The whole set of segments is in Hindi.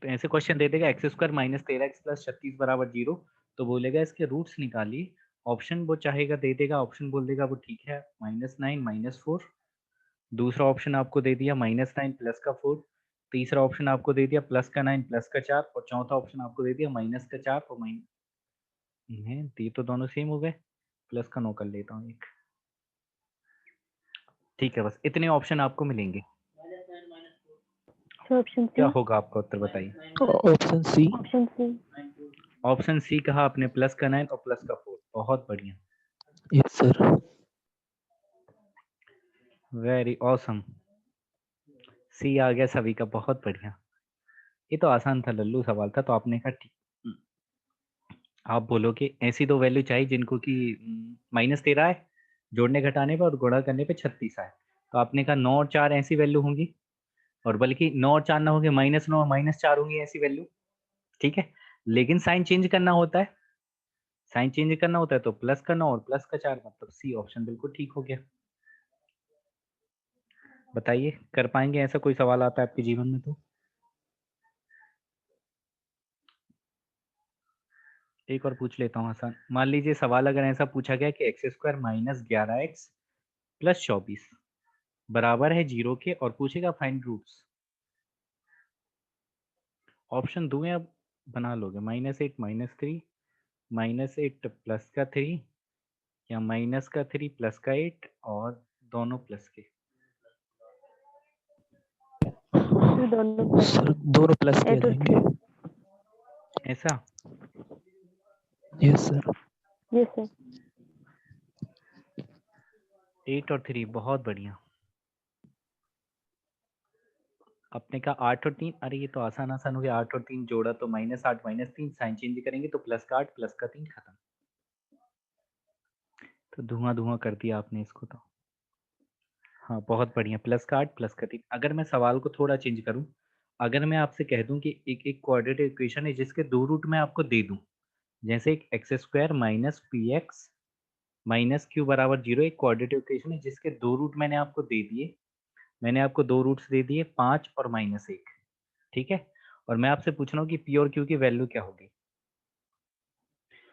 तो ऐसे क्वेश्चन दे देगा x square minus 13x plus 36 बराबर 0, तो बोलेगा इसके रूट्स निकालिए। ऑप्शन वो चाहेगा दे देगा, ऑप्शन बोल देगा वो ठीक है -9 -4। दूसरा ऑप्शन आपको दे दिया -9 प्लस का 4। तीसरा ऑप्शन आपको दे दिया प्लस का 9 प्लस का 4, और चौथा ऑप्शन आपको दे दिया माइनस का 4 और ये तो दोनों सेम हो गए। प्लस का 9 कर लेता हूँ एक। ठीक है, बस इतने ऑप्शन आपको मिलेंगे। ऑप्शन क्या सी। होगा आपका उत्तर बताइए। Option C. Option C. Option C कहा आपने, प्लस का 9 और प्लस का 4। बहुत बढ़िया, yes sir. Very awesome. C आ गया सभी का, बहुत बढ़िया। ये तो आसान था, लल्लू सवाल था, तो आपने कहा ठीक। आप बोलोगे ऐसी दो वैल्यू चाहिए जिनको कि -13 है, जोड़ने घटाने पर और गुणा करने पे 36 आए। तो आपने कहा 9 और 4 ऐसी वैल्यू होंगी, और बल्कि 9 और 4 ना होंगे, -9 और -4 होंगी ऐसी वैल्यू। ठीक है, लेकिन साइन चेंज करना होता है, साइन चेंज करना होता है तो प्लस का 9 और प्लस का 4, मतलब सी ऑप्शन बिल्कुल ठीक हो गया। बताइए, कर पाएंगे ऐसा कोई सवाल आता है आपके जीवन में तो? एक और पूछ लेता हूँ आसान। मान लीजिए सवाल अगर ऐसा पूछा गया कि x square minus 11x plus 24 बराबर है 0 के, और पूछेगा फाइंड रूट्स। ऑप्शन दूं या बना लोगे? -8 -3, -8 प्लस का 3, या माइनस का 3 प्लस का 8, और दोनों प्लस के। दोनों प्लस सर दोनों प्लस के आ 8 और जाएंगे। 3। ऐसा? Yes sir. Yes sir. 8 और 3, बहुत बढ़िया। अपने का 8 और 3, अरे ये तो आसान आसान हो गया। 8 और 3 जोड़ा तो -8 -3, साइन चेंज करेंगे तो प्लस का 8 प्लस का 3, खत्म। तो धुआं धुआं कर दिया आपने इसको तो। हाँ बहुत बढ़िया, प्लस का 8 प्लस का 3। अगर मैं सवाल को थोड़ा चेंज करूं, अगर मैं आपसे कह दूं कि एक एक कोऑर्डिनेट इक्वेशन है जिसके दो रूट मैं आपको दे दूं, जैसे एक x square minus P x minus Q बराबर 0 एक कोऑर्डिनेट इक्वेशन है जिसके दो रूट मैंने आपको दे दिए। मैंने आपको दो रूट्स दे दिए, 5 और -1। ठीक है, और मैं आपसे पूछ रहा हूँ कि पी और क्यू की वैल्यू क्या होगी।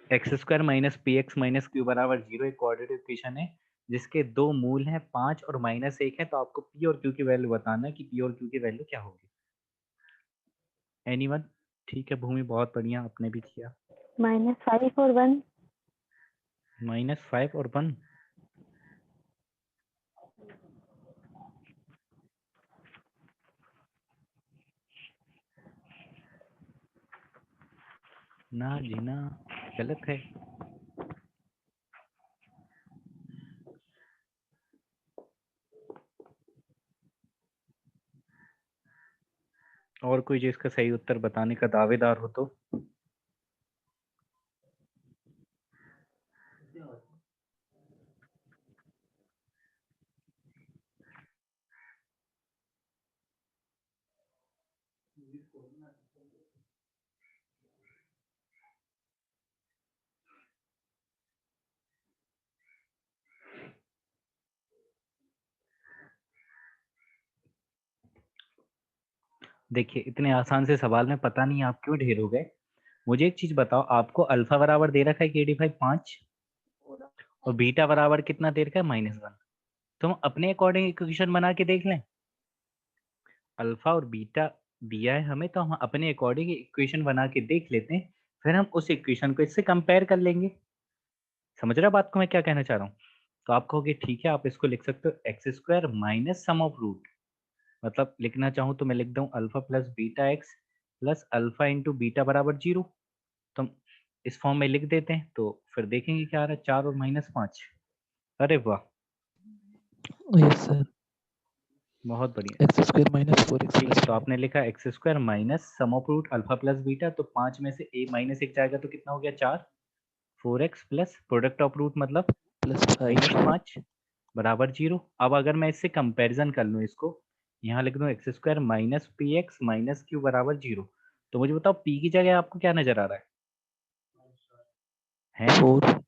X square minus P x minus Q बराबर 0 एक कोऑर्डिनेट इक्वेशन है जिसके दो मूल हैं 5 और -1 है। तो आपको पी और क्यू की वैल्यू बताना है कि पी और क्यू की वैल्यू क्या होगी। एनीवन? ठीक है भूमि, बहुत बढ़िया, आपने भी किया। -5 और 1। -5 और 1, ना जी ना, गलत है। और कोई जो इसका सही उत्तर बताने का दावेदार हो तो? देखिए इतने आसान से सवाल में पता नहीं आप क्यों ढेर हो गए। मुझे एक चीज बताओ, आपको अल्फा बराबर दे रखा है KD5 5, और बीटा बराबर कितना दे रखा है -1। तो हम अपने अकॉर्डिंग इक्वेशन बना के देख लें। अल्फा और बीटा दिया है हमें, तो हम अपने अकॉर्डिंग इक्वेशन बना के देख लेते हैं, फिर हम उस इक्वेशन को इससे कंपेयर कर लेंगे। समझ रहे हो बात को मैं क्या कहना चाह रहा हूँ? तो आप कहोगे ठीक है, आप इसको लिख सकते हो X square minus sum of root, मतलब लिखना चाहूँ तो मैं लिख दूँ alpha plus beta X plus alpha into beta बराबर 0। तो हम इस फॉर्म में लिख देते हैं, तो फिर देखेंगे क्या आ रहा है, 4 और -5। अरे वाह, यस सर। बहुत बढ़िया। एक्स स्क्वायर माइनस 4x ठीक है, प्लस तो आपने लिखा X square minus sum of root alpha plus beta, तो 5 में से a -1 जाएगा तो कितना हो गया, 4। 4x plus product of root मतलब +5। -5 बराबर 0। अब अगर मैं इससे कंपैरिजन कर लूँ इसको, यहाँ लिख दूँ x square minus P x minus Q बराबर 0, तो मुझे बताओ p की जगह आपको क्या नजर आ रहा है? 4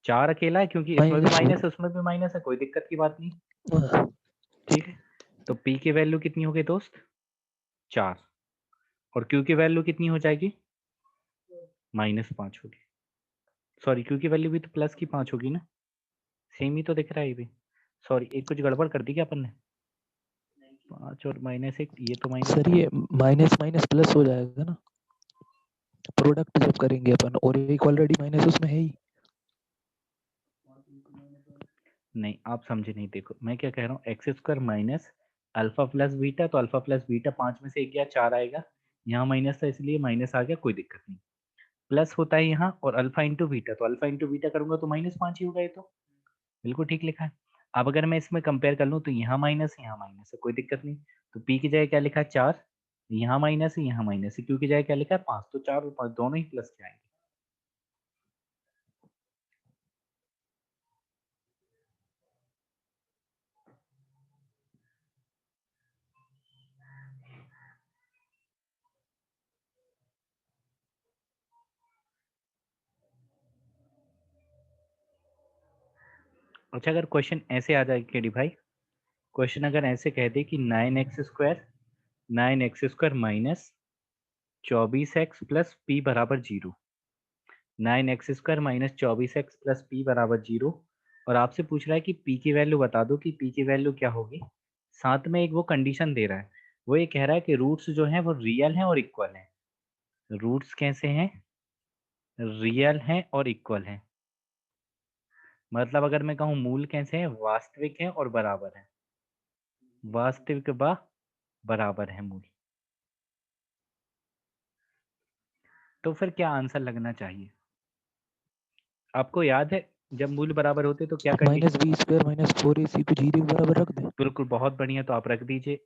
4 अकेला है, क्योंकि इसमें भी -4। माइनस है उसमें भी माइनस है, कोई दिक्कत की बात नहीं। ठीक है, तो p की वैल्यू कितनी हो गई दोस्त, 4। और क्यू की वैल्यू कितनी हो जाएगी? -5 होगी। सॉरी, क्यू की वैल्यू भी तो प्लस की 5 होगी ना, सेम ही तो दिख रहा है ये भी। सॉरी, एक कुछ गड़बड़ कर दी क्या अपन ने? 5 और -1, ये तो माइनस। सर ये माइनस माइनस प्लस हो जाएगा ना प्रोडक्ट जब करेंगे अपन, और एक ऑलरेडी माइनस उसमें है ही। नहीं, आप समझे नहीं। देखो मैं क्या कह रहा हूँ, x square minus alpha plus beta, तो अल्फा प्लस बीटा 5 में से 1 गया 4 आएगा, यहाँ माइनस था इसलिए माइनस आ गया, कोई दिक्कत नहीं। प्लस होता है यहाँ, और अल्फा इंटू बीटा, तो अल्फा इंटू बीटा करूंगा तो -5 ही होगा, ये तो बिल्कुल ठीक लिखा है। अब अगर मैं इसमें कंपेयर कर लूँ तो यहाँ माइनस है, कोई दिक्कत नहीं। तो पी की जगह क्या लिखा है 4, यहाँ माइनस है, यहाँ माइनस है, क्यू की जगह क्या लिखा है 5, तो 4 और 5 दोनों ही प्लस के आएंगे। अच्छा, अगर क्वेश्चन ऐसे आ जाए केडी भाई, क्वेश्चन अगर ऐसे कह दे कि 9x² minus 24x plus P बराबर 0, 9x² minus 24x plus P बराबर 0, और आपसे पूछ रहा है कि पी की वैल्यू बता दो कि पी की वैल्यू क्या होगी। साथ में एक वो कंडीशन दे रहा है, वो ये कह रहा है कि रूट्स जो हैं वो रियल हैं और इक्वल हैं। रूट्स कैसे हैं? रियल हैं और इक्वल हैं। मतलब अगर मैं कहूँ मूल कैसे हैं? वास्तविक हैं और बराबर हैं। वास्तविक व बराबर है मूल। तो फिर क्या आंसर लगना चाहिए? आपको याद है जब मूल बराबर होते तो क्या minus condition? B square minus 4ac को जी के बराबर रख दें। बिल्कुल, बहुत बढ़िया, तो आप रख दीजिए,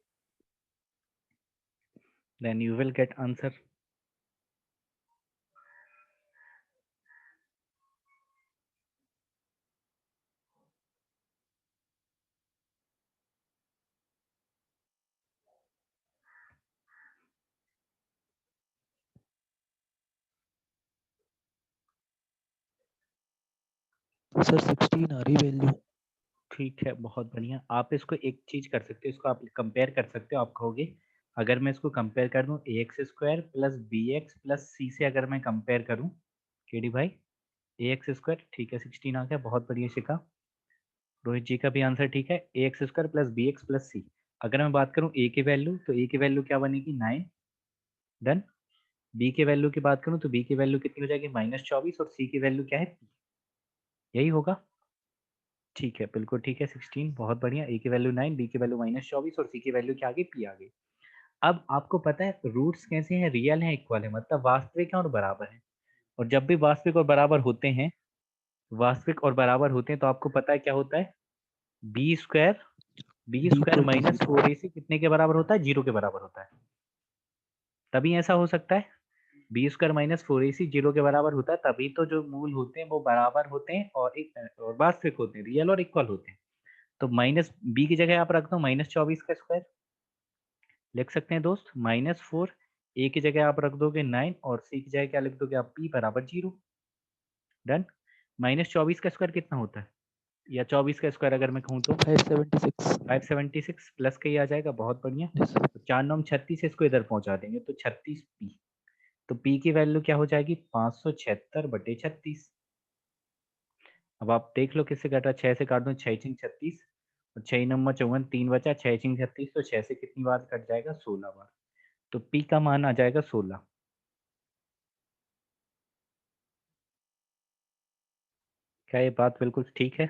then you will get answer. Sir 16 आ रही वैल्यू। ठीक है, बहुत बढ़िया। आप इसको एक चीज कर सकते हो, इसको आप कंपेयर कर सकते हो। आप कहोगे अगर मैं इसको कंपेयर कर दूं ax² plus bx plus c से, अगर मैं कंपेयर करूं केडी भाई, ax², ठीक है 16 आ गया, बहुत बढ़िया शिखा। रोहित जी का भी आंसर ठीक है, ax² plus bx plus c। अगर मैं बात करूं a की वैल्यू, तो a की वैल्यू क्या बनेगी 9, डन। b की वैल्यू की बात करूं तो b की वैल्यू कितनी हो जाएगी -24, और c की वैल्यू क्या है p, यही होगा। ठीक है, बिल्कुल ठीक है 16, बहुत बढ़िया। a की वैल्यू 9, b की वैल्यू -24, और c की वैल्यू क्या आ गई p आ गई। अब आपको पता है रूट्स कैसे हैं? रियल हैं, इक्वल है, मतलब वास्तविक है और बराबर है। और जब भी वास्तविक और बराबर होते हैं, वास्तविक और बराबर होते हैं, तो आपको पता है क्या होता है? B square D equal to minus 0। 4ac कितने के बराबर होता है? 0 के बराबर होता है। तभी ऐसा हो सकता है, b² माइनस 4ac 0 के बराबर होता है, तभी तो जो मूल होते हैं वो बराबर होते हैं और एक और वास्तविक होते हैं, रियल और इक्वल होते हैं। तो माइनस बी की जगह आप रख दो -24 का स्क्वायर, लिख सकते हैं दोस्त, -4। ए की जगह आप रख दोगे 9, और सी की जगह क्या लिख दोगे आप? p बराबर 0, डन। -24 का स्क्वायर कितना होता है, या 24 का स्क्वायर अगर मैं कहूँ तो 576। 576 प्लस का ही आ जाएगा, बहुत बढ़िया। Yes sir. तो 4 9 36, इसको इधर पहुंचा देंगे तो 36p। तो p की वैल्यू क्या हो जाएगी? 576/36। अब आप देख लो किससे कट रहा है, 6 से काट दो, 6 6 36, और 6 नंबर 54, 3 बचा, 6 6 36, तो 6 से कितनी बार कट जाएगा? 16 बार। तो p का मान आ जाएगा 16। क्या ये बात बिल्कुल ठीक है?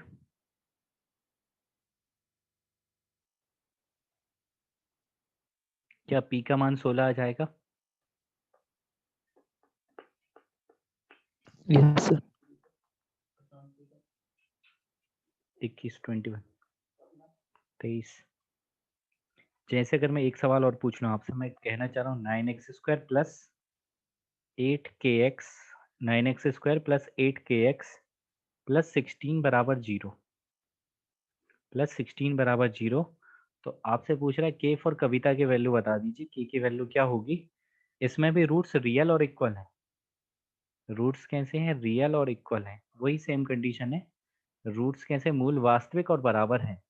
क्या p का मान 16 आ जाएगा? Yes sir. 21 21 23। जैसे अगर मैं एक सवाल और पूछ लूँ आपसे, मैं कहना चाह रहा हूँ 9x² plus 8kx, 9x² plus 8kx plus 16 बराबर 0, प्लस 16 बराबर 0। तो आपसे पूछ रहा है के फॉर कविता की वैल्यू बता दीजिए, के की वैल्यू क्या होगी? इसमें भी रूट्स रियल और इक्वल है। रूट्स कैसे हैं? रियल और इक्वल है, वही सेम कंडीशन है। रूट्स कैसे? मूल वास्तविक और बराबर है।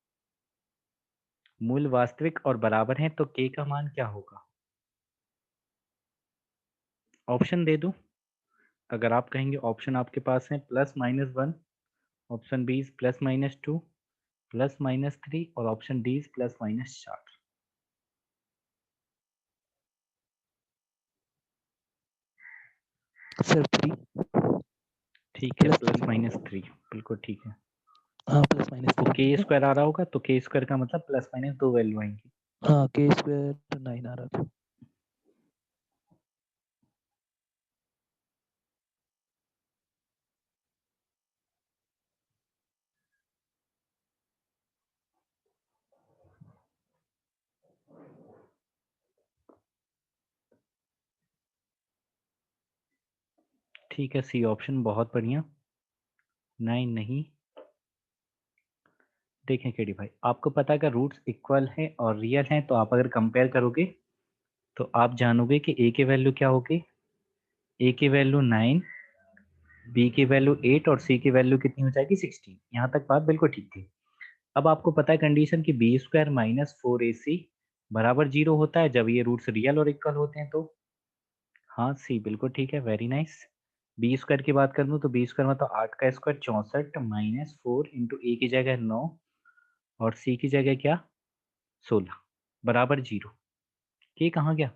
मूल वास्तविक और बराबर हैं, तो के का मान क्या होगा? ऑप्शन दे दूं? अगर आप कहेंगे ऑप्शन आपके पास है +-1, ऑप्शन बी +-2, +-3 और ऑप्शन डी +-4। सर 3। ठीक है, +3। +-3 बिल्कुल ठीक है। हाँ +-3 के ठीक है। स्क्वायर आ रहा होगा तो के स्क्वायर का मतलब +-2 वैल्यू आएंगी। हाँ k² 9 आ रहा था। ठीक है, सी ऑप्शन बहुत बढ़िया। 9 नहीं। देखें केडी भाई, आपको पता है अगर रूट्स इक्वल हैं और रियल हैं तो आप अगर कंपेयर करोगे तो आप जानोगे कि ए की वैल्यू क्या होगी। ए की वैल्यू 9, बी की वैल्यू 8 और सी की वैल्यू कितनी हो जाएगी 16। यहाँ तक बात बिल्कुल ठीक थी। अब आपको पता है कंडीशन कि बी स्क्वायर -4ac बराबर 0 होता है जब ये रूट्स रियल और इक्वल होते हैं तो। हाँ सी बिल्कुल ठीक है, वेरी नाइस। बी स्क्वायर की बात कर लूँ तो बी स्क्वायर मतलब 8 का स्क्वायर 64 -4 इंटू ए की जगह 9 और सी की जगह क्या 16 बराबर 0। के कहाँ गया?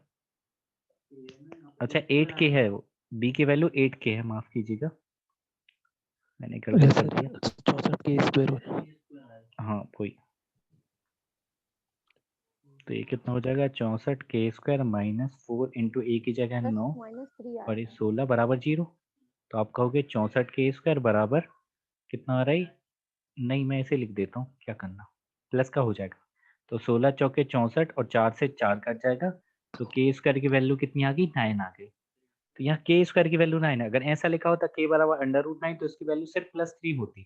अच्छा 8 के है, बी की वैल्यू 8 के है, माफ कीजिएगा मैंने गलती यस कर सर, दिया। 64 k² हाँ कोई, तो ये कितना हो जाएगा 64 के स्क्वायर -4 इंटू ए की जगह 9 -3 आ और ये रहा है। 16 बराबर 0। तो आप कहोगे 64 के स्क्वायर बराबर कितना आ रहा है? नहीं मैं ऐसे लिख देता हूँ, क्या करना, प्लस का हो जाएगा। तो 16 चौके 64 और 4 से 4 कट जाएगा तो के स्क्वायर की वैल्यू कितनी आ गई 9 आ गई। तो यहाँ के स्क्वायर की वैल्यू 9 है। अगर ऐसा लिखा होता के बराबर √9 तो इसकी वैल्यू सिर्फ +3 होती,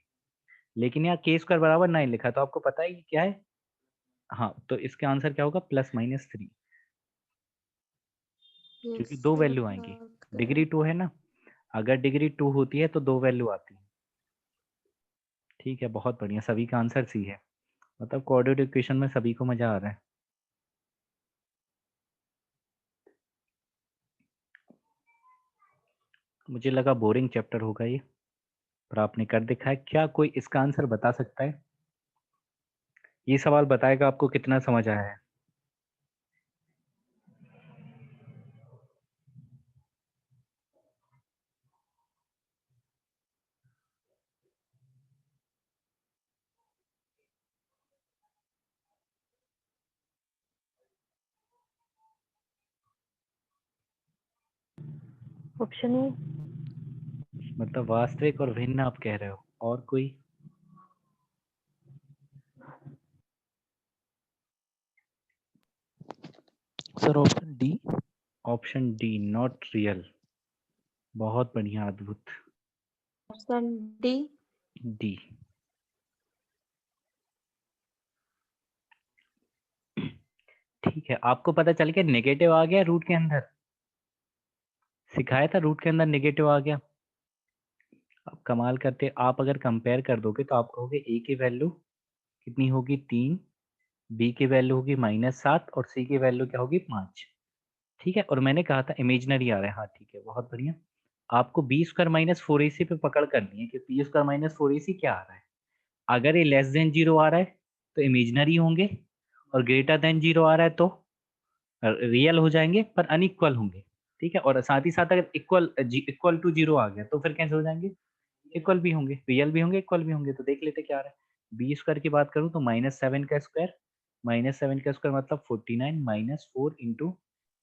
लेकिन यहाँ के स्क्वायर बराबर 9 लिखा तो आपको पता है कि क्या है। हाँ तो इसका आंसर क्या होगा +-3, क्योंकि दो वैल्यू आएंगी। डिग्री 2 है ना, अगर डिग्री 2 होती है तो दो वैल्यू आती है। ठीक है, बहुत बढ़िया, सभी का आंसर सी है। मतलब कोऑर्डिनेट इक्वेशन में सभी को मजा आ रहा है। मुझे लगा बोरिंग चैप्टर होगा ये, पर आपने कर दिखाया। क्या कोई इसका आंसर बता सकता है? ये सवाल बताएगा आपको कितना समझ आया है। Option A. मतलब वास्तविक और भिन्न आप कह रहे हो, और कोई? Sir option D. Option D not real, बहुत बढ़िया, अद्भुत। Option D. डी। ठीक है, आपको पता चल गया नेगेटिव आ गया रूट के अंदर, सिखाया था रूट के अंदर नेगेटिव आ गया। अब कमाल करते, आप अगर कंपेयर कर दोगे तो आप कहोगे ए की वैल्यू कितनी होगी 3, बी की वैल्यू होगी -7 और सी की वैल्यू क्या होगी 5। ठीक है, और मैंने कहा था इमेजनरी आ रहा है। हाँ ठीक है, बहुत बढ़िया। आपको बी स्क्वायर -4ac पे पकड़ करनी है कि बी स्क्वायर -4ac क्या आ रहा है। अगर ये लेस देन 0 आ रहा है तो इमेजनरी होंगे, और ग्रेटर देन 0 आ रहा है तो रियल हो जाएंगे पर अनइक्वल होंगे। ठीक है, और साथ ही साथ अगर इक्वल टू 0 आ गया तो फिर कैसे हो जाएंगे, इक्वल भी होंगे, रियल भी होंगे, इक्वल भी होंगे। तो देख लेते क्या आ रहा है। बी स्क्वायर की बात करूं तो -7 का स्क्वायर, -7 का स्क्वायर मतलब 49 -4 इंटू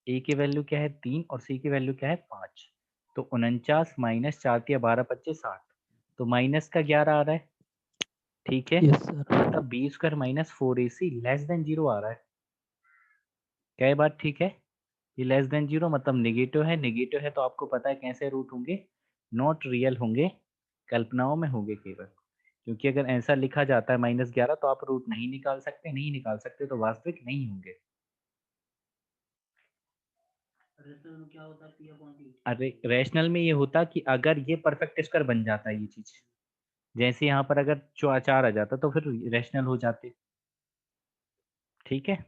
ए की वैल्यू क्या है 3 और सी की वैल्यू क्या है 5। तो 49 -4 × 12 × 25 60, तो -11 आ रहा है। ठीक है, यस सर। मतलब B square -4ac less than 0 आ रहा है। क्या ये बात ठीक है? ये लेस देन 0 मतलब नेगेटिव है, नेगेटिव है तो आपको पता है कैसे रूट होंगे, नॉट रियल होंगे, कल्पनाओं में होंगे केवल। क्योंकि अगर ऐसा लिखा जाता है -11 तो आप रूट नहीं निकाल सकते, नहीं निकाल सकते तो वास्तविक नहीं होंगे। अरे रैशनल में ये होता कि अगर ये परफेक्ट स्क्वायर बन जाता ये चीज, जैसे यहाँ पर अगर 4 आ जाता तो फिर रैशनल हो जाते। ठीक है,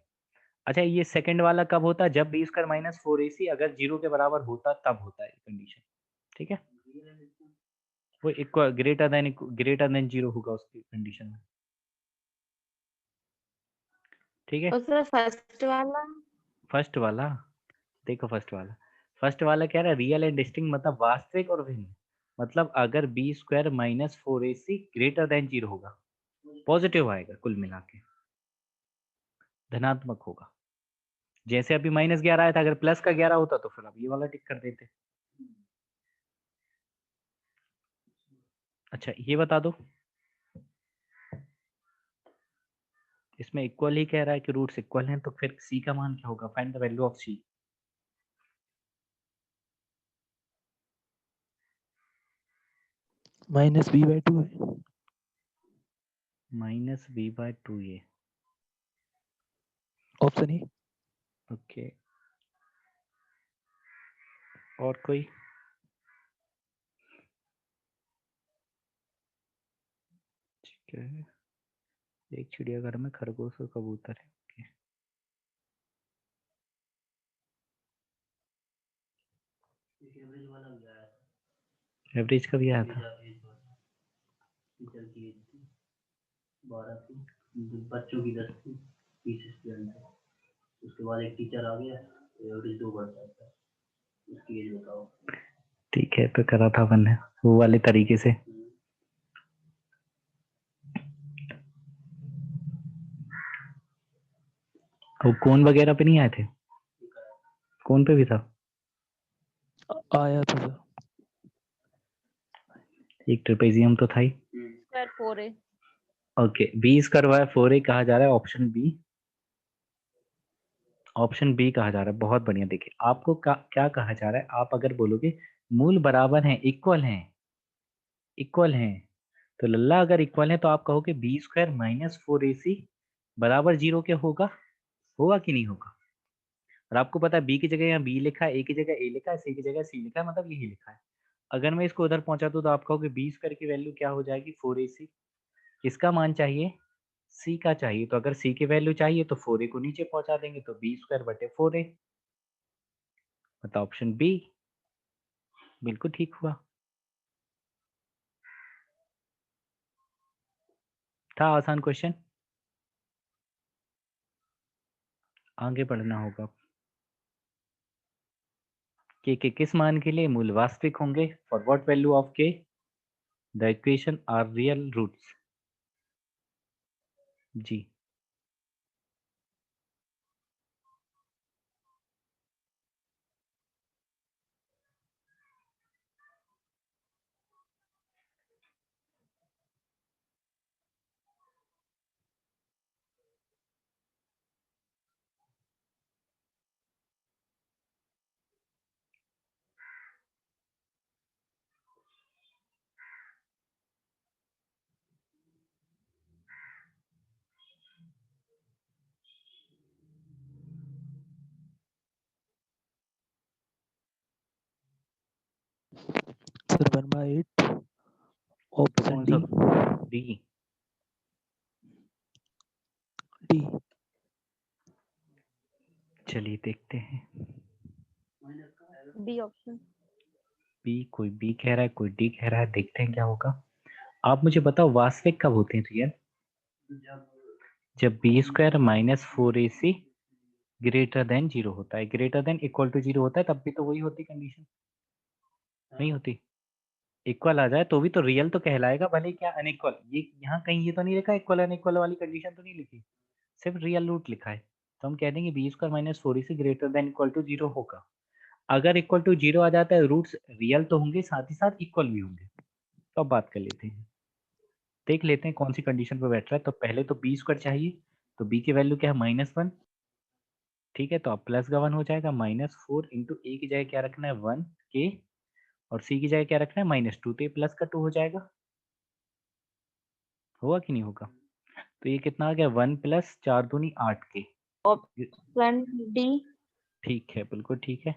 अच्छा ये सेकंड वाला कब होता है? जब बी स्क्वायर माइनस 4ac अगर 0 के बराबर होता तब होता है कंडीशन, ठीक है। वो इक्वल ग्रेटर देन 0 होगा उसकी कंडीशन में, ठीक है। और सर फर्स्ट वाला फर्स्ट वाला देखो, फर्स्ट वाला क्या है, रियल एंड डिस्टिंक्ट मतलब वास्तविक और भिन्न। मतलब अगर B square minus 4ac greater than 0 होगा, पॉजिटिव आएगा, कुल मिला के धनात्मक होगा। जैसे अभी -11 आया था, अगर प्लस का 11 होता तो फिर आप ये वाला टिक कर देते। अच्छा ये बता दो, इसमें इक्वल ही कह रहा है कि रूट्स इक्वल हैं, तो फिर सी का मान क्या होगा? Find the value of C. -b/2 है। -b/2 ये, ऑप्शन ए। ओके। और कोई? ठीक है, एक चिड़ियाघर में खरगोश और कबूतर है, ओके। एवरेज का भी आया था। बच्चों की 10 थी, 20 स्टूडेंट है, उसके बाद एक टीचर आ गया, एवरेज 2 बढ़ जाता है, उसकी एज बताओ। ठीक है, तो करा था अपन ने वो वाले तरीके से। वो कोन वगैरह पे नहीं आए थे? कोन पे भी था? आया था सर। एक ट्रेपेजियम तो था ही। Square 4a okay, B square 4a कहा जा रहा है, ऑप्शन बी। ऑप्शन बी कहा जा रहा है, बहुत बढ़िया। देखिए आपको क्या कहा जा रहा है, आप अगर बोलोगे मूल बराबर हैं, इक्वल हैं, तो लल्ला अगर इक्वल है तो आप कहोगे बी स्क्वायर माइनस 4ac बराबर 0 के होगा कि नहीं होगा। और आपको पता है बी की जगह यहाँ बी लिखा है, ए की जगह ए लिखा है, सी की जगह सी लिखा है, मतलब यही लिखा है। अगर मैं इसको उधर पहुंचा दूं तो आप कहोगे बी स्क्वायर की वैल्यू क्या हो जाएगी? 4ac। किसका मान चाहिए? सी का चाहिए। तो अगर सी की वैल्यू चाहिए तो 4a को नीचे पहुंचा देंगे, तो बी स्क्वायर बटे 4a, मतलब ऑप्शन बी बिल्कुल ठीक हुआ। था आसान क्वेश्चन, आगे बढ़ना होगा। के किस मान के लिए मूल वास्तविक होंगे? For what value of K the equation are real roots. जी, सर 1/8 ऑप्शन कौन डी। सा? डी। डी। चलिए देखते हैं। बी ऑप्शन बी, कोई बी कह रहा है, कोई डी कह रहा है, देखते हैं क्या होगा। आप मुझे बताओ वास्तविक कब होते हैं रियल? जब B square minus 4ac greater than 0 होता है, ग्रेटर देन इक्वल टू 0 होता है, तब भी तो वही होती कंडीशन, नहीं होती? इक्वल आ जाए तो भी तो रियल तो कहलाएगा, भले क्या अनइक्वल। ये यहाँ कहीं ये तो नहीं लिखा इक्वल अनइक्वल वाली कंडीशन तो नहीं लिखी, सिर्फ रियल रूट लिखा है। तो हम कह देंगे B square minus 4ac greater than equal to 0 होगा। अगर इक्वल टू 0 आ जाता है, रूट्स रियल तो होंगे, साथ ही साथ इक्वल भी होंगे। तो अब बात कर लेते हैं, देख लेते हैं कौन सी कंडीशन पे बैठ रहा है। तो पहले तो बी स्क्वायर चाहिए, तो बी की वैल्यू क्या है? -1। ठीक है, तो अब प्लस का 1 हो जाएगा, -4 इंटू ए की जगह क्या रखना है? 1 के, और सी की जगह क्या रखना है? -2, तो ये प्लस का 2 हो जाएगा। होगा कि नहीं होगा? तो ये कितना आ गया? 1 प्लस 4 दूनी 8 के। ऑप्शन डी ठीक है, बिल्कुल ठीक है।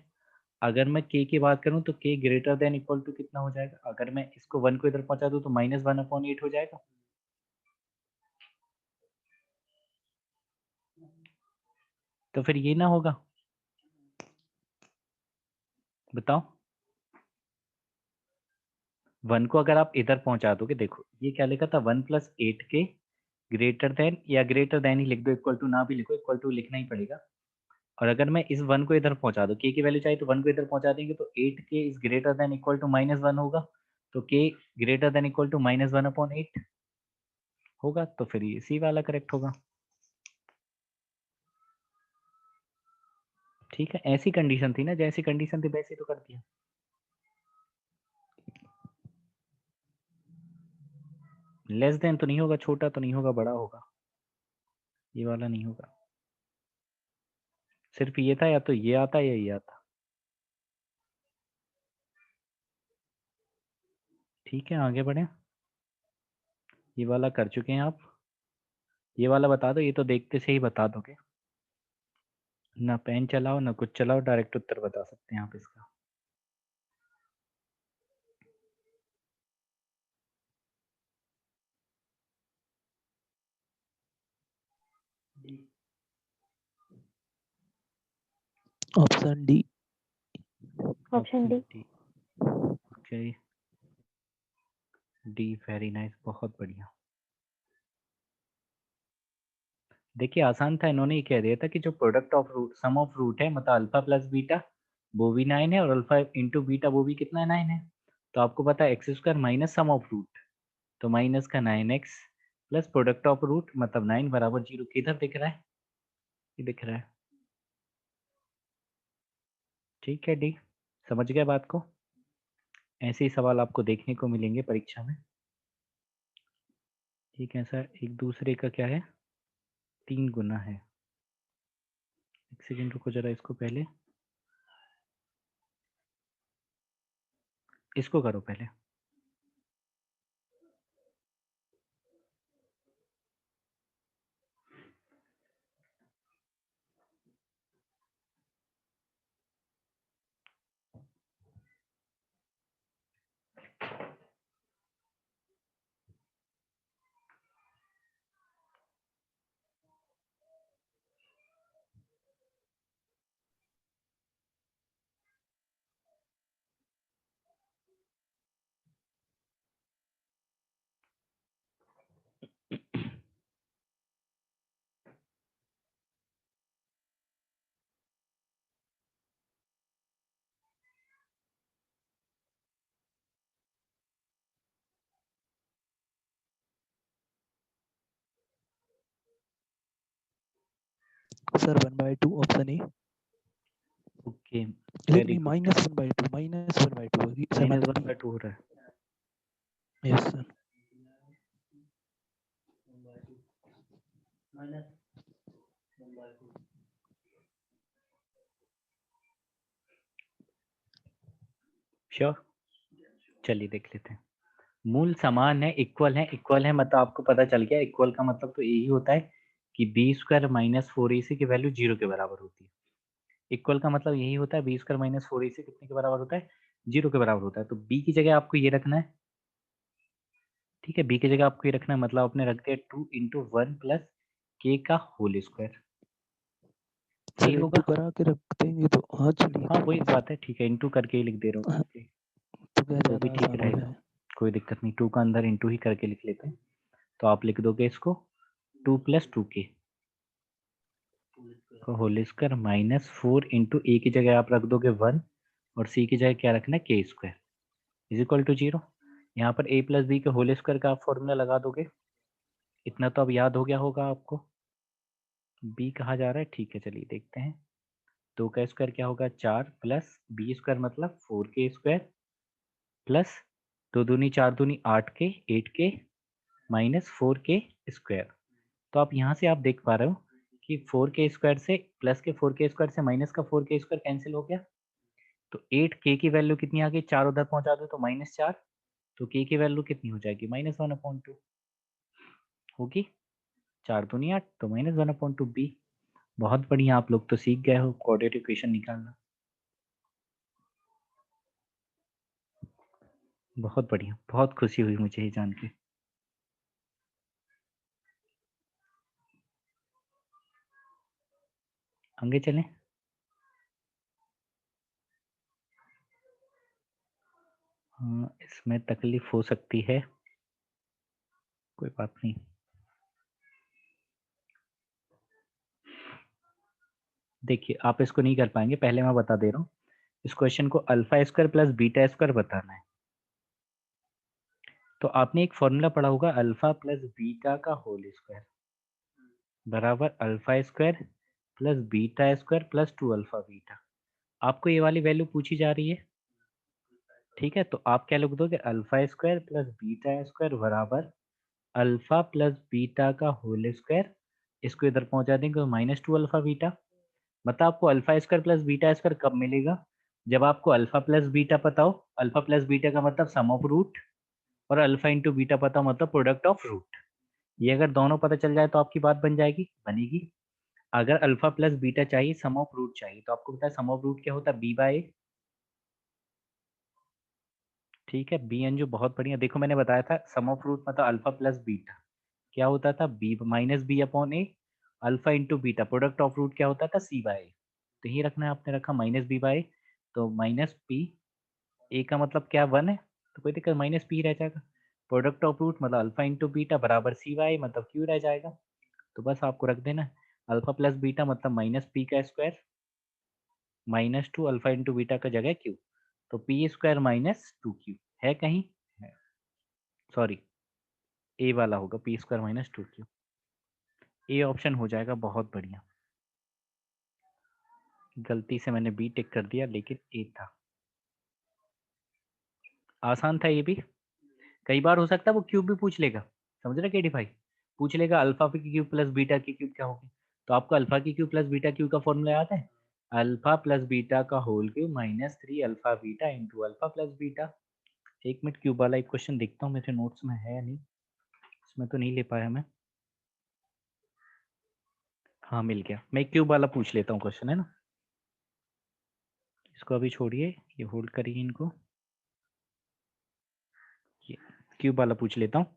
अगर मैं के की बात करूं तो के ग्रेटर देन इक्वल टू कितना हो जाएगा? अगर मैं इसको 1 को इधर पहुंचा दूं तो -1/8 हो जाएगा। तो फिर ये ना होगा, बताओ। 1 को अगर आप इधर पहुंचा दोगे, देखो ये क्या लिखा था, 1 + 8k ग्रेटर देन, या ग्रेटर देन ही लिख दो, इक्वल टू ना भी लिखो, इक्वल टू लिखना ही पड़ेगा। और अगर मैं इस 1 को इधर पहुंचा दूं, k की वैल्यू चाहिए तो 1 को इधर पहुंचा देंगे, तो 8k is greater than equal to -1 होगा, तो k greater than equal to -1/8 होगा, तो फिर ये सी वाला करेक्ट होगा। ठीक है, ऐसी कंडीशन थी ना, जैसी कंडीशन थी वैसे तो कर दिया। लेस देन तो नहीं होगा, छोटा तो नहीं होगा, बड़ा होगा, ये वाला नहीं होगा। सिर्फ ये था, या तो ये आता या ये आता। ठीक है, आगे बढ़े। ये वाला कर चुके हैं आप, ये वाला बता दो, ये तो देखते से ही बता दोगे, ना पेन चलाओ ना कुछ चलाओ, डायरेक्ट उत्तर बता सकते हैं आप इसका। Option D. Option D. Okay, D, very nice, बहुत बढ़िया। देखिए आसान था, इन्होंने ये कह दिया था कि जो product of root, sum of root है, मतलब अल्फा प्लस बीटा वो भी 9 है, और अल्फा इंटू बीटा वो भी कितना है, 9 है। तो आपको पता है x² minus sum of root, तो माइनस का 9x plus product of root, मतलब 9 बराबर 0। किधर दिख रहा है, ये दिख रहा है। ठीक है डी, समझ गए बात को। ऐसे ही सवाल आपको देखने को मिलेंगे परीक्षा में। ठीक है सर, एक दूसरे का क्या है, 3 गुना है। एक सेकेंड रुको जरा, इसको पहले इसको करो पहले। Sir 1/2 option A. ओके, लेकिन वेरी नहीं, गुड। -1/2 होगी सर, मतलब बी। -1/2 हो रहा है। Yes sir. श्योर, चलिए देख लेते हैं। मूल समान है, इक्वल है, इक्वल है मतलब आपको पता चल गया, इक्वल का मतलब तो यही होता है कि b² माइनस 4ac की वैल्यू 0 के बराबर होती है। इक्वल का मतलब यही होता है, b² माइनस 4ac कितने के बराबर होता है, 0 के बराबर होता है। तो b की जगह आपको ये रखना है। ठीक है, b की जगह आपको ये रखना है, मतलब आपने रख दिया 2 × 1 + k का होल स्क्वायर। सर यही होगा। इंटू करा के रख देंगे तो हाँ चलिए। हाँ वही बात है, ठीक है, इंटू करके ही लिख दे रहा हूँ, हाँ, ओके, तो क्या वो भी ज़्यादा ठीक आसान हो रहेगा, जाए। कोई दिक्कत नहीं। 2 का अंदर इंटू ही करके लिख लेते हैं। तो आप लिख दोगे इसको 2 + 2k का होल स्क्वायर माइनस 4 इंटू ए की जगह आप रख दोगे 1, और सी की जगह क्या रखना है, k² इज इक्वल टू 0। यहाँ पर a + b के होल स्क्वायर का आप फॉर्मूला लगा दोगे। इतना तो अब याद हो गया होगा आपको, b कहाँ जा रहा है। ठीक है, चलिए देखते हैं। 2 का स्क्वायर क्या होगा, 4 प्लस b² मतलब 4k² प्लस 2 दूनी 4 दूनी 8k 8k माइनस 4k²। तो आप यहाँ से आप देख पा रहे हो कि 4k² से प्लस के 4k² से माइनस का 4k² कैंसिल हो गया। तो 8k की वैल्यू कितनी आ गई, 4 उधर पहुंचा दो तो -4, तो k की वैल्यू कितनी हो जाएगी, -1/2 होगी। 4 दूनी 8 तो -1/2 b। बहुत बढ़िया, आप लोग तो सीख गए हो क्वाड्रेटिक इक्वेशन निकालना, बहुत बढ़िया, बहुत खुशी हुई मुझे ये जान के। आगे चलें। हाँ, इसमें तकलीफ हो सकती है, कोई बात नहीं। देखिए आप इसको नहीं कर पाएंगे, पहले मैं बता दे रहा हूँ। इस क्वेश्चन को alpha square plus beta square बताना है। तो आपने एक फॉर्मूला पढ़ा होगा, अल्फा प्लस बीटा का होल स्क्वायर बराबर alpha square plus beta square plus 2 alpha beta. आपको ये वाली वैल्यू पूछी जा रही है, ठीक है। तो आप क्या लिख दोगे, alpha square plus beta square बराबर अल्फा प्लस बीटा का होल स्क्वायर। इसको इधर पहुंचा देंगे माइनस 2 अल्फा बीटा। मतलब आपको alpha square plus beta square कब मिलेगा, जब आपको अल्फा प्लस बीटा पता हो। अल्फा प्लस बीटा का मतलब सम ऑफ रूट, और अल्फा इंटू बीटा पता हो मतलब प्रोडक्ट ऑफ रूट। ये अगर दोनों पता चल जाए तो आपकी बात बन जाएगी, बनेगी। अगर अल्फा प्लस बीटा चाहिए, सम ऑफ रूट चाहिए, तो आपको पता है सम ऑफ रूट क्या होता है, बी बाय ए। ठीक है, बी एन जो बहुत बढ़िया। देखो मैंने बताया था सम ऑफ रूट मतलब अल्फा प्लस बीटा क्या होता था, B minus B upon A. Alpha into beta product of root क्या होता था, सी बाय ए। तो यही रखना है, आपने रखा माइनस बी बाय, तो माइनस पी। ए का मतलब क्या, 1 है, तो कोई दिक्कत, माइनस पी रह जाएगा। प्रोडक्ट ऑफ रूट मतलब अल्फा इंटू बीटा बराबर सी बाय मतलब क्यू रह जाएगा। तो बस आपको रख देना अल्फा प्लस बीटा मतलब माइनस पी का square minus 2 alpha into beta का जगह क्यू। तो पी स्क्वायर माइनस 2 क्यू है कहीं, सॉरी ए वाला होगा, P square minus 2 Q. A option हो जाएगा, बहुत बढ़िया। गलती से मैंने बी टिक कर दिया, लेकिन ए था। आसान था ये भी। कई बार हो सकता है वो क्यूब भी पूछ लेगा, समझ रहे केडी भाई, पूछ लेगा अल्फा की क्यूब प्लस बीटा की क्यूब क्या होगी। तो आपको अल्फा की क्यूब प्लस बीटा क्यूब का फॉर्मूला याद है, अल्फा प्लस बीटा का whole cube minus 3 alpha beta into alpha plus beta. एक मिनट, क्यूब वाला एक क्वेश्चन देखता हूँ मेरे नोट्स में है या नहीं, इसमें तो नहीं ले पाया मैं। हाँ मिल गया, मैं क्यूब वाला पूछ लेता हूँ क्वेश्चन, है ना। इसको अभी छोड़िए, ये होल्ड करिए इनको, ये क्यूब वाला पूछ लेता हूँ।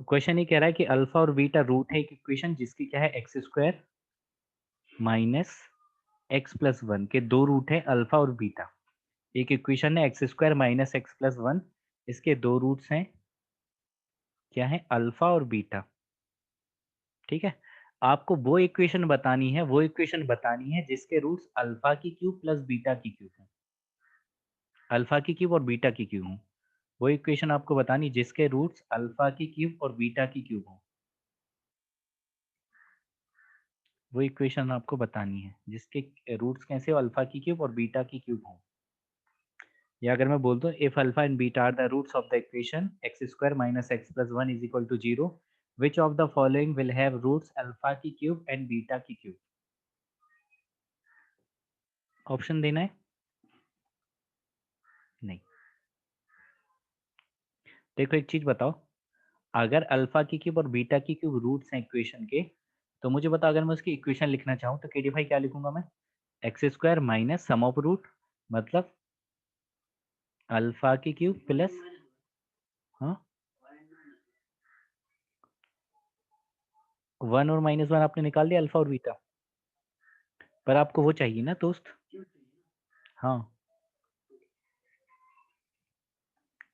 क्वेश्चन ये कह रहा है कि अल्फा और बीटा रूट है एक इक्वेशन जिसकी क्या है, x square minus x plus 1 के दो रूट है अल्फा और बीटा। एक इक्वेशन है x square minus x plus 1, इसके दो रूट्स हैं क्या है, अल्फा और बीटा। ठीक है, आपको वो इक्वेशन बतानी है, वो इक्वेशन बतानी है जिसके रूट्स अल्फा की क्यूब प्लस बीटा की क्यूब है, अल्फा की क्यूब और बीटा की क्यूब हो। वो इक्वेशन आपको बतानी जिसके रूट्स अल्फा की क्यूब और बीटा की क्यूब हो। वो इक्वेशन आपको बतानी है जिसके रूट्स कैसे हो, अल्फा की क्यूब और बीटा की क्यूब हो। या अगर मैं बोल दूं if alpha and beta are the roots of the equation x square minus x plus 1 is equal to 0, which of the following will have roots alpha की क्यूब एंड बीटा की क्यूब। ऑप्शन देना है, नहीं। देखो एक चीज बताओ, अगर अल्फा की क्यूब और बीटा की क्यूब रूट्स हैं इक्वेशन के, तो मुझे बताओ अगर मैं उसकी इक्वेशन लिखना चाहूँ तो केडी भाई क्या लिखूंगा मैं, x square minus sum of root मतलब अल्फा की क्यूब प्लस, हाँ 1 और माइनस 1 आपने निकाल दिया अल्फा और बीटा, पर आपको वो चाहिए ना दोस्त। हाँ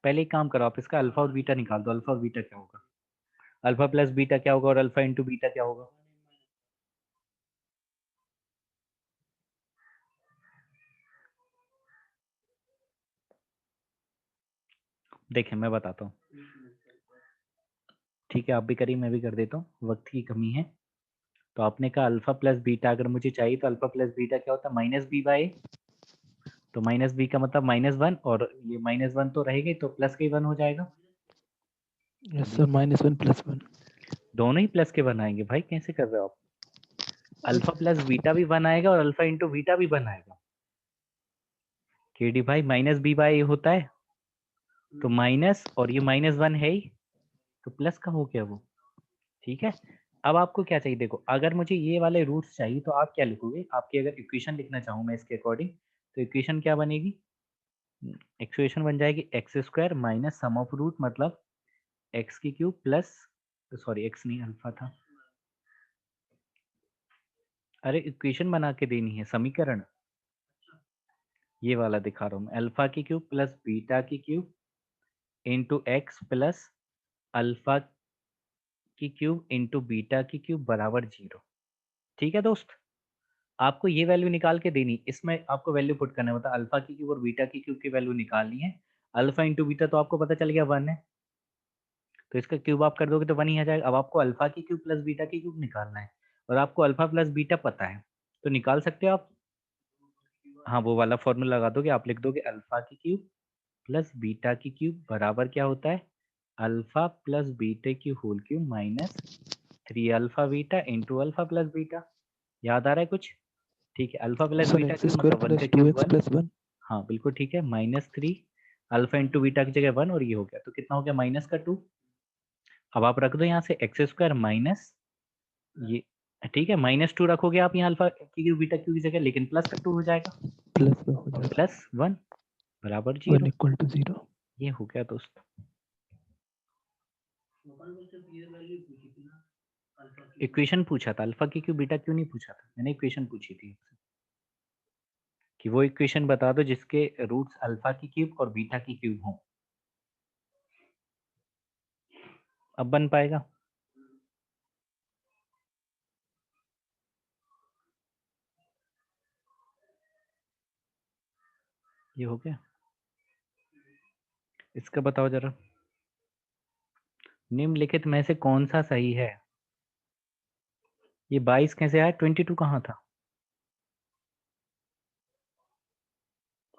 पहले एक काम करो, आप इसका अल्फा और बीटा निकाल दो, अल्फा और बीटा क्या होगा, अल्फा प्लस बीटा क्या होगा और अल्फा इंटू बीटा क्या होगा। देखिए मैं बताता हूँ, ठीक है आप भी करिए मैं भी कर देता हूँ, वक्त की कमी है। तो आपने कहा अल्फा प्लस बीटा अगर मुझे चाहिए तो अल्फा प्लस बीटा क्या होता है, माइनस बी बाई, तो माइनस बी का मतलब -1, और ये -1 तो रहेगा तो प्लस के 1 हो जाएगा। यस सर, -1 + 1 दोनों ही प्लस के 1 आएंगे भाई, कैसे कर रहे हो आप, अल्फा प्लस बीटा भी 1 आएगा और अल्फा इंटू बीटा भी 1 आएगा। केडी भाई माइनस बी बाई होता है, तो माइनस और ये -1 है ही, तो प्लस का हो गया वो। ठीक है, अब आपको क्या चाहिए, देखो अगर मुझे ये वाले रूट्स चाहिए तो आप क्या लिखोगे, आपकी अगर इक्वेशन लिखना चाहूँ मैं इसके अकॉर्डिंग, तो इक्वेशन क्या बनेगी, इक्वेशन बन जाएगी x square minus sum of root मतलब एक्स की क्यूब प्लस, सॉरी एक्स नहीं अल्फा था, अरे इक्वेशन बना के देनी है, समीकरण। ये वाला दिखा रहा हूँ मैं, अल्फा की क्यूब प्लस बीटा की cube into x plus alpha की क्यूब इंटू बीटा की क्यूब बराबर 0। ठीक है दोस्त, आपको ये वैल्यू निकाल के देनी, इसमें आपको वैल्यू पुट करना होता है, अल्फा की क्यूब और बीटा की क्यूब की वैल्यू निकालनी है। अल्फा इंटू बीटा तो आपको पता चल गया 1 है, तो इसका क्यूब आप कर दोगे तो 1 ही आ जाएगा। अब आपको अल्फा की क्यूब प्लस बीटा की क्यूब निकालना है, और आपको अल्फा प्लस बीटा पता है, तो निकाल सकते हो आप। हाँ, वो वाला फॉर्मूला लगा दोगे, आप लिख दोगे अल्फा की क्यूब प्लस बीटा की क्यूब बराबर क्या होता है, अल्फा प्लस बीटा की whole cube minus 3 alpha beta into alpha plus beta. याद आ रहा है कुछ? ठीक है, alpha plus sir beta x cube square मतलब 1 का प्लस क्यूब 2x 1। प्लस 1। हाँ बिल्कुल ठीक है, -3 अल्फा इंटू बीटा की जगह 1, और ये हो गया, तो कितना हो गया -2। अब आप रख दो यहाँ से एक्स स्क्वायर माइनस ये, ठीक है, -2 रखोगे आप यहाँ अल्फा की क्यूब बीटा क्यूब की जगह, लेकिन प्लस का 2 हो जाएगा, प्लस हो और जाएगा प्लस 1 बराबर 1 0। Equal to 0। ये हो गया दोस्त। इक्वेशन पूछा था, अल्फा की क्यूब बीटा क्यों नहीं पूछा था, मैंने इक्वेशन पूछी थी कि वो इक्वेशन बता दो जिसके रूट्स अल्फा की क्यूब और बीटा की क्यूब हों। अब बन पाएगा? ये हो गया, इसका बताओ जरा, निम्नलिखित में से कौन सा सही है? ये 22 कैसे आया, 22 कहाँ था?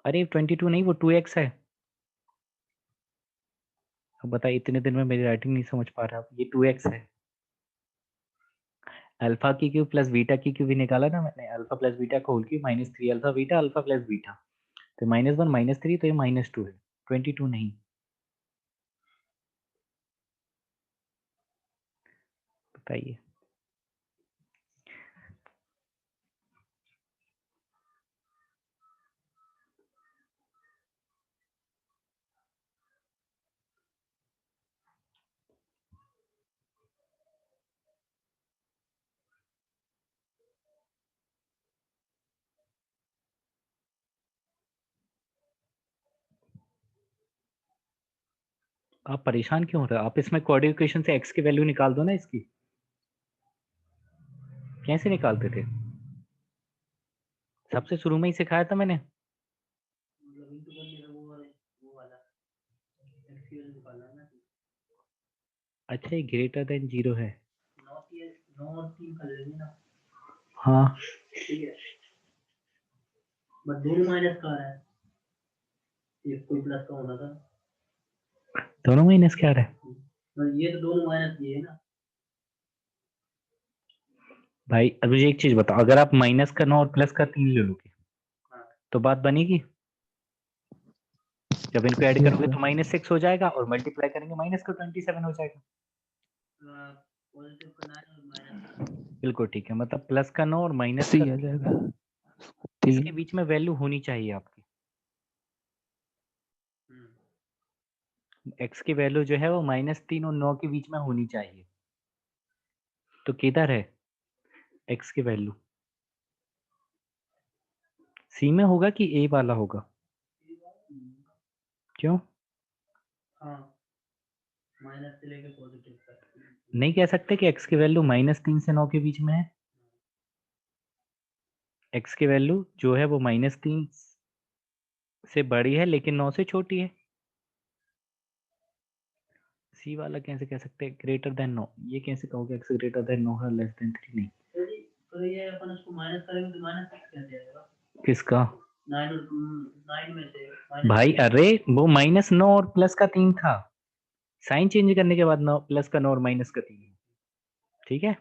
अरे 22 नहीं, वो 2x है। अब बताइए, इतने दिन में मेरी राइटिंग नहीं समझ पा रहा, ये 2x है। अल्फा की क्यूब प्लस बीटा की क्यूब भी निकाला ना मैंने, अल्फा प्लस बीटा का whole cube -3 alpha beta alpha plus beta, तो -1 -3, तो ये -2 है, 22 नहीं। बताइए। आप परेशान क्यों हो रहे हो? आप इसमें कोऑर्डिनेट इक्वेशन से x की वैल्यू निकाल दो ना इसकी। कैसे निकालते थे? सबसे शुरू में ही सिखाया था मैंने। अच्छा, ये ग्रेटर देन 0 है। हाँ, ठीक है, बट दोनों माइनस का आ रहा है, ये कोई प्लस का होना था, दोनों माइनस क्या आ रहा है? ये तो दोनों माइनस ये है ना। भाई अब मुझे एक चीज बताओ, अगर आप माइनस का 9 और प्लस का 3 ले लोगे तो बात बनेगी? जब इनको ऐड यस करोगे सर। तो -6 हो जाएगा, और मल्टीप्लाई करेंगे -27 हो जाएगा। पॉजिटिव का 9 और माइनस बिल्कुल ठीक है, मतलब प्लस का 9 और माइनस सी का आ 3, जाएगा इसके 3। बीच में वैल्यू होनी चाहिए आपकी। x की वैल्यू जो है वो -3 और 9 के बीच में होनी चाहिए। तो किधर है x की वैल्यू? सी में होगा कि ए वाला होगा? क्यों? हाँ, माइनस से लेके पॉजिटिव तक। नहीं कह सकते कि x की वैल्यू -3 से 9 के बीच में है। x की वैल्यू जो है वो -3 से बड़ी है लेकिन 9 से छोटी है। सी वाला कैसे कह सकते हैं ग्रेटर देन 9? ये कैसे कहोगे x ग्रेटर देन 9 है, लेस देन 3 नहीं। तो ये अपन उसको माइनस करेंगे तो माइनस कैसे आएगा? किसका? 9 में से भाई अरे वो -9 और प्लस का 3 था, साइन चेंज करने के बाद 9 प्लस का 9 और माइनस का 3। ठीक है,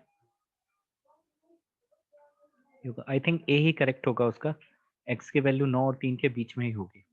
I think A he correct होगा उसका, x की वैल्यू 9 और 3 के बीच में ही होगी।